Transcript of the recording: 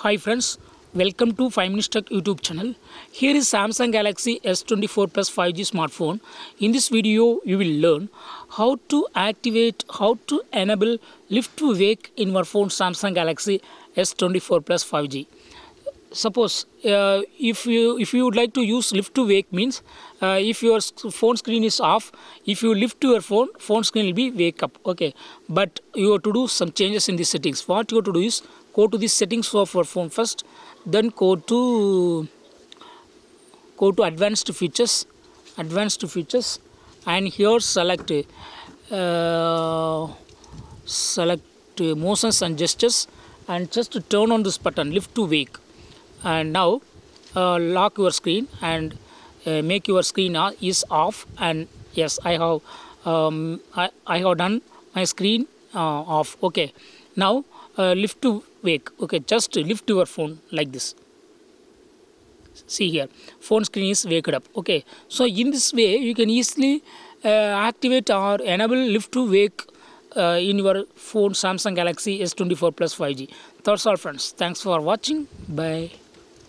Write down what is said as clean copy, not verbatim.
Hi friends, welcome to 5 Minutes Tech YouTube channel. Here is Samsung Galaxy S24 Plus 5G smartphone. In this video, you will learn how to enable lift to wake in your phone Samsung Galaxy S24 Plus 5G. Suppose if you would like to use lift to wake means if your phone screen is off, if you lift your phone screen will be wake up. Okay, but you have to do some changes in the settings. What you have to do is go to the settings of your phone first, then go to advanced features, and here select motions and gestures, and just turn on this button lift to wake. And now lock your screen and make your screen is off. And yes, I have done my screen off. Okay, now lift to wake. Okay, just lift your phone like this. See here, phone screen is waked up. Okay, so in this way you can easily activate or enable lift to wake in your phone Samsung Galaxy S24 Plus 5G. That's all friends, thanks for watching, bye.